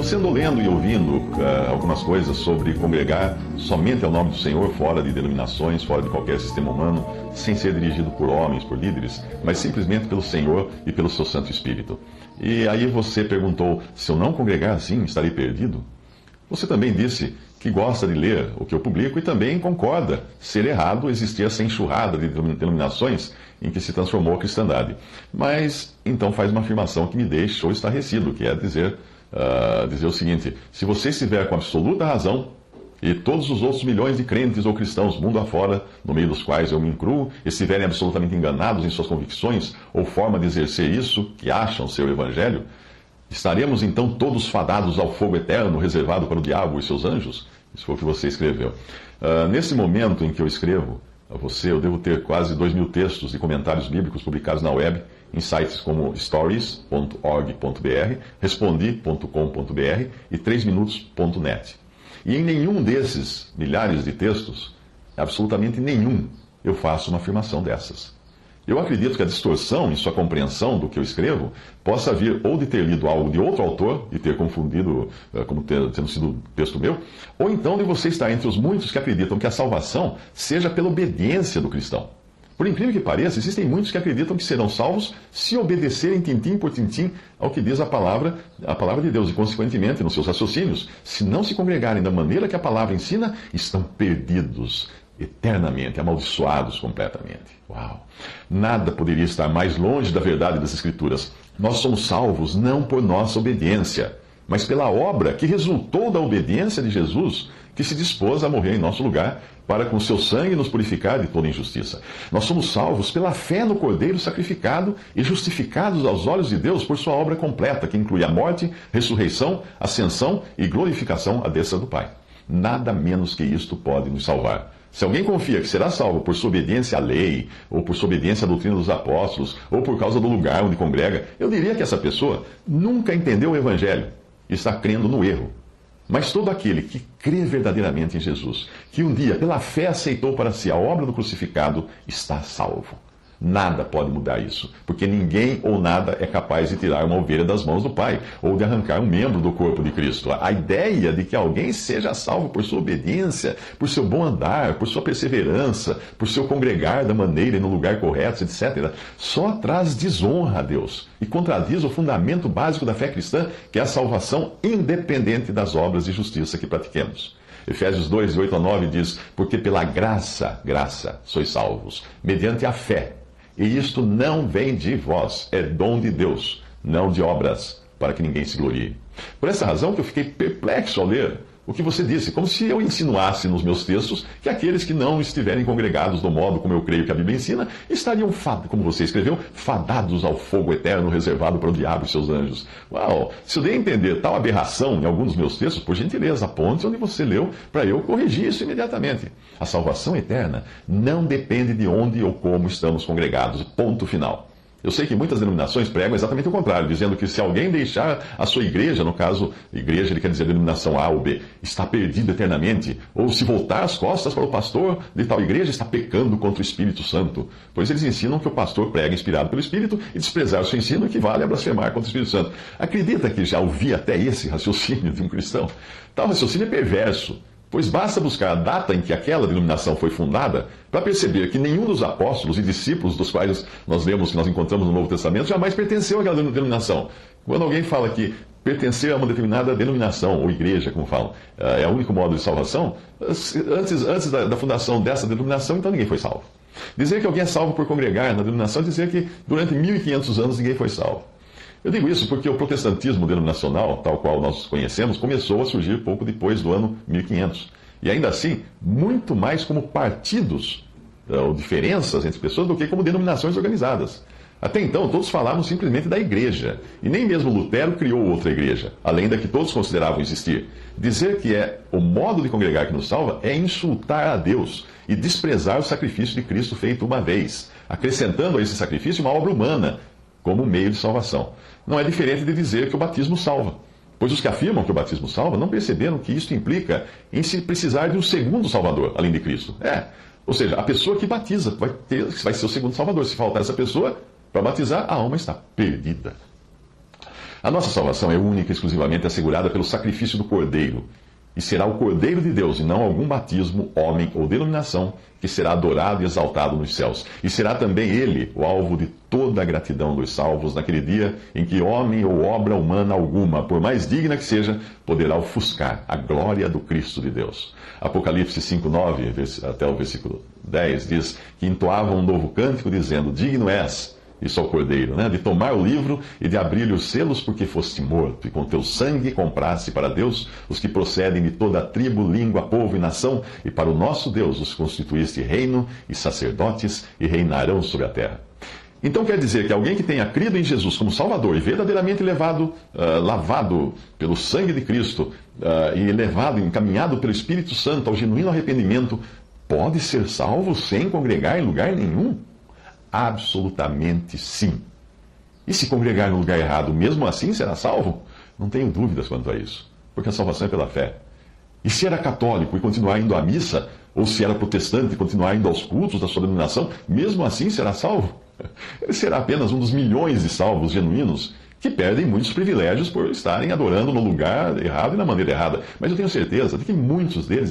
Você andou lendo e ouvindo algumas coisas sobre congregar somente ao nome do Senhor, fora de denominações, fora de qualquer sistema humano, sem ser dirigido por homens, por líderes, mas simplesmente pelo Senhor e pelo seu Santo Espírito. E aí você perguntou, se eu não congregar assim, estarei perdido? Você também disse que gosta de ler o que eu publico e também concorda ser errado existir essa enxurrada de denominações em que se transformou a cristandade. Mas então faz uma afirmação que me deixou estarrecido, que é dizer o seguinte: se você estiver com absoluta razão, e todos os outros milhões de crentes ou cristãos mundo afora, no meio dos quais eu me incluo, estiverem absolutamente enganados em suas convicções ou forma de exercer isso que acham ser o Evangelho, estaremos então todos fadados ao fogo eterno reservado para o diabo e seus anjos? Isso foi o que você escreveu. Nesse momento em que eu escrevo a você, eu devo ter quase 2.000 textos e comentários bíblicos publicados na web, em sites como stories.org.br, respondi.com.br e 3minutos.net. E em nenhum desses milhares de textos, absolutamente nenhum, eu faço uma afirmação dessas. Eu acredito que a distorção em sua compreensão do que eu escrevo possa vir ou de ter lido algo de outro autor e ter confundido como tendo sido texto meu, ou então de você estar entre os muitos que acreditam que a salvação seja pela obediência do cristão. Por incrível que pareça, existem muitos que acreditam que serão salvos se obedecerem tintim por tintim ao que diz a palavra de Deus, e consequentemente, nos seus raciocínios, se não se congregarem da maneira que a palavra ensina, estão perdidos eternamente, amaldiçoados completamente. Uau! Nada poderia estar mais longe da verdade das Escrituras. Nós somos salvos não por nossa obediência, mas pela obra que resultou da obediência de Jesus, que se dispôs a morrer em nosso lugar, para com seu sangue nos purificar de toda injustiça. Nós somos salvos pela fé no Cordeiro sacrificado e justificados aos olhos de Deus por sua obra completa, que inclui a morte, ressurreição, ascensão e glorificação à destra do Pai. Nada menos que isto pode nos salvar. Se alguém confia que será salvo por sua obediência à lei, ou por sua obediência à doutrina dos apóstolos, ou por causa do lugar onde congrega, eu diria que essa pessoa nunca entendeu o Evangelho e está crendo no erro. Mas todo aquele que crê verdadeiramente em Jesus, que um dia pela fé aceitou para si a obra do crucificado, está salvo. Nada pode mudar isso, porque ninguém ou nada é capaz de tirar uma ovelha das mãos do Pai, ou de arrancar um membro do corpo de Cristo. A ideia de que alguém seja salvo por sua obediência, por seu bom andar, por sua perseverança, por seu congregar da maneira e no lugar correto, etc., só traz desonra a Deus e contradiz o fundamento básico da fé cristã, que é a salvação independente das obras de justiça que pratiquemos. Efésios 2, 8 a 9 diz: porque pela graça sois salvos, mediante a fé. E isto não vem de vós, é dom de Deus, não de obras, para que ninguém se glorie. Por essa razão que eu fiquei perplexo ao ler o que você disse, como se eu insinuasse nos meus textos que aqueles que não estiverem congregados do modo como eu creio que a Bíblia ensina, estariam, como você escreveu, fadados ao fogo eterno reservado para o diabo e seus anjos. Uau! Se eu dei a entender tal aberração em algum dos meus textos, por gentileza, aponte onde você leu para eu corrigir isso imediatamente. A salvação eterna não depende de onde ou como estamos congregados. Ponto final. Eu sei que muitas denominações pregam exatamente o contrário, dizendo que se alguém deixar a sua igreja, no caso, igreja ele quer dizer denominação A ou B, está perdido eternamente, ou se voltar as costas para o pastor de tal igreja, está pecando contra o Espírito Santo. Pois eles ensinam que o pastor prega inspirado pelo Espírito e desprezar o seu ensino equivale a blasfemar contra o Espírito Santo. Acredita que já ouvi até esse raciocínio de um cristão? Tal raciocínio é perverso. Pois basta buscar a data em que aquela denominação foi fundada para perceber que nenhum dos apóstolos e discípulos dos quais nós lemos, que nós encontramos no Novo Testamento, jamais pertenceu àquela denominação. Quando alguém fala que pertencer a uma determinada denominação, ou igreja, como falam, é o único modo de salvação, antes da fundação dessa denominação, então ninguém foi salvo. Dizer que alguém é salvo por congregar na denominação é dizer que durante 1.500 anos ninguém foi salvo. Eu digo isso porque o protestantismo denominacional, tal qual nós conhecemos, começou a surgir pouco depois do ano 1500. E ainda assim, muito mais como partidos, ou diferenças entre pessoas, do que como denominações organizadas. Até então, todos falavam simplesmente da igreja. E nem mesmo Lutero criou outra igreja, além da que todos consideravam existir. Dizer que é o modo de congregar que nos salva é insultar a Deus e desprezar o sacrifício de Cristo feito uma vez, acrescentando a esse sacrifício uma obra humana, como meio de salvação. Não é diferente de dizer que o batismo salva, pois os que afirmam que o batismo salva não perceberam que isso implica em se precisar de um segundo salvador, além de Cristo. Ou seja, a pessoa que batiza vai ser o segundo salvador. Se faltar essa pessoa para batizar, a alma está perdida. A nossa salvação é única e exclusivamente assegurada pelo sacrifício do Cordeiro. E será o Cordeiro de Deus, e não algum batismo, homem ou denominação, que será adorado e exaltado nos céus. E será também ele o alvo de toda a gratidão dos salvos naquele dia em que homem ou obra humana alguma, por mais digna que seja, poderá ofuscar a glória do Cristo de Deus. Apocalipse 5:9 até o versículo 10 diz que entoavam um novo cântico dizendo: digno és, isso ao Cordeiro, de tomar o livro e de abrir-lhe os selos, porque foste morto, e com teu sangue compraste para Deus os que procedem de toda a tribo, língua, povo e nação, e para o nosso Deus os constituíste reino e sacerdotes, e reinarão sobre a terra. Então quer dizer que alguém que tenha crido em Jesus como Salvador e verdadeiramente lavado pelo sangue de Cristo e encaminhado pelo Espírito Santo ao genuíno arrependimento, pode ser salvo sem congregar em lugar nenhum? Absolutamente sim. E se congregar no lugar errado, mesmo assim será salvo? Não tenho dúvidas quanto a isso, porque a salvação é pela fé. E se era católico e continuar indo à missa, ou se era protestante e continuar indo aos cultos da sua denominação, mesmo assim será salvo? Ele será apenas um dos milhões de salvos genuínos que perdem muitos privilégios por estarem adorando no lugar errado e na maneira errada. Mas eu tenho certeza de que muitos deles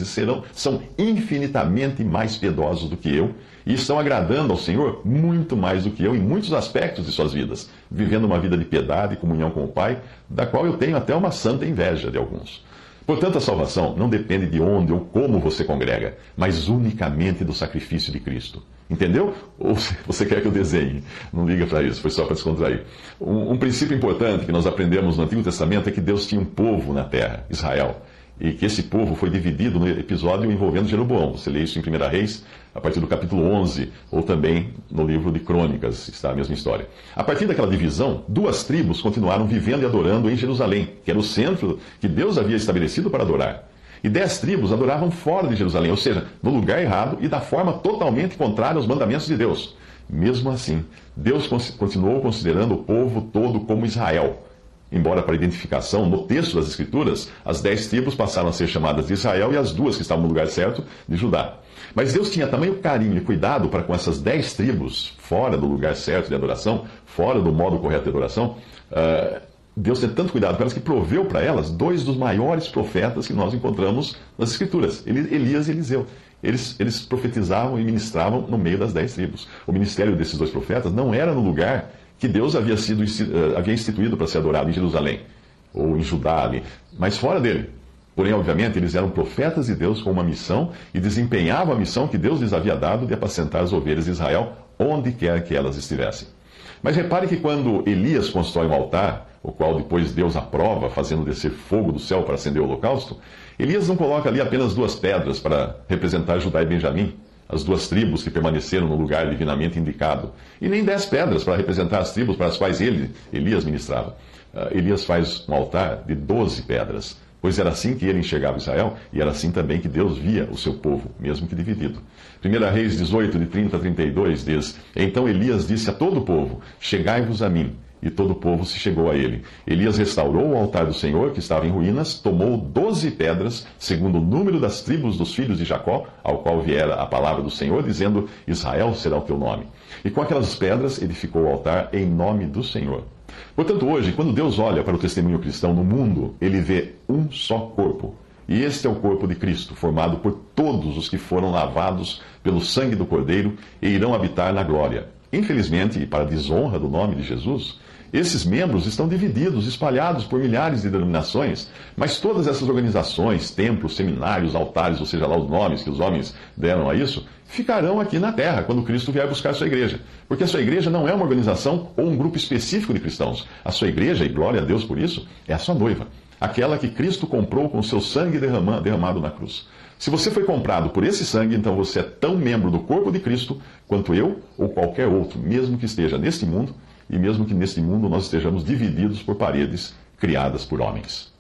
são infinitamente mais piedosos do que eu e estão agradando ao Senhor muito mais do que eu em muitos aspectos de suas vidas, vivendo uma vida de piedade e comunhão com o Pai, da qual eu tenho até uma santa inveja de alguns. Portanto, a salvação não depende de onde ou como você congrega, mas unicamente do sacrifício de Cristo. Entendeu? Ou você quer que eu desenhe? Não liga para isso, foi só para descontrair. Um princípio importante que nós aprendemos no Antigo Testamento é que Deus tinha um povo na terra, Israel, e que esse povo foi dividido no episódio envolvendo Jeroboão. Você lê isso em 1 Reis, a partir do capítulo 11, ou também no livro de Crônicas, está a mesma história. A partir daquela divisão, 2 tribos continuaram vivendo e adorando em Jerusalém, que era o centro que Deus havia estabelecido para adorar. E 10 tribos adoravam fora de Jerusalém, ou seja, no lugar errado e da forma totalmente contrária aos mandamentos de Deus. Mesmo assim, Deus continuou considerando o povo todo como Israel. Embora para identificação, no texto das Escrituras, as 10 tribos passaram a ser chamadas de Israel e as 2 que estavam no lugar certo, de Judá. Mas Deus tinha tamanho carinho e cuidado para com essas 10 tribos, fora do lugar certo de adoração, fora do modo correto de adoração, Deus tem tanto cuidado com elas que proveu para elas 2 dos maiores profetas que nós encontramos nas Escrituras, Elias e Eliseu. Eles profetizavam e ministravam no meio das 10 tribos. O ministério desses 2 profetas não era no lugar que Deus havia instituído para ser adorado em Jerusalém, ou em Judá ali, mas fora dele. Porém, obviamente, eles eram profetas de Deus com uma missão e desempenhavam a missão que Deus lhes havia dado de apacentar as ovelhas de Israel, onde quer que elas estivessem. Mas repare que quando Elias constrói um altar, o qual depois Deus aprova, fazendo descer fogo do céu para acender o holocausto, Elias não coloca ali apenas 2 pedras para representar Judá e Benjamim, as 2 tribos que permaneceram no lugar divinamente indicado, e nem 10 pedras para representar as tribos para as quais Elias ministrava. Elias faz um altar de 12 pedras, pois era assim que ele enxergava Israel, e era assim também que Deus via o seu povo, mesmo que dividido. 1 Reis 18, de 30 a 32, diz: Então Elias disse a todo o povo: Chegai-vos a mim. E todo o povo se chegou a ele. Elias restaurou o altar do Senhor, que estava em ruínas, tomou 12 pedras, segundo o número das tribos dos filhos de Jacó, ao qual viera a palavra do Senhor, dizendo: Israel será o teu nome. E com aquelas pedras edificou o altar em nome do Senhor. Portanto, hoje, quando Deus olha para o testemunho cristão no mundo, ele vê um só corpo. E este é o corpo de Cristo, formado por todos os que foram lavados pelo sangue do Cordeiro e irão habitar na glória. Infelizmente, e para a desonra do nome de Jesus, esses membros estão divididos, espalhados por milhares de denominações, mas todas essas organizações, templos, seminários, altares, ou seja lá os nomes que os homens deram a isso, ficarão aqui na terra quando Cristo vier buscar a sua igreja. Porque a sua igreja não é uma organização ou um grupo específico de cristãos. A sua igreja, e glória a Deus por isso, é a sua noiva, aquela que Cristo comprou com o seu sangue derramado na cruz. Se você foi comprado por esse sangue, então você é tão membro do corpo de Cristo quanto eu ou qualquer outro, mesmo que esteja neste mundo, e mesmo que neste mundo nós estejamos divididos por paredes criadas por homens.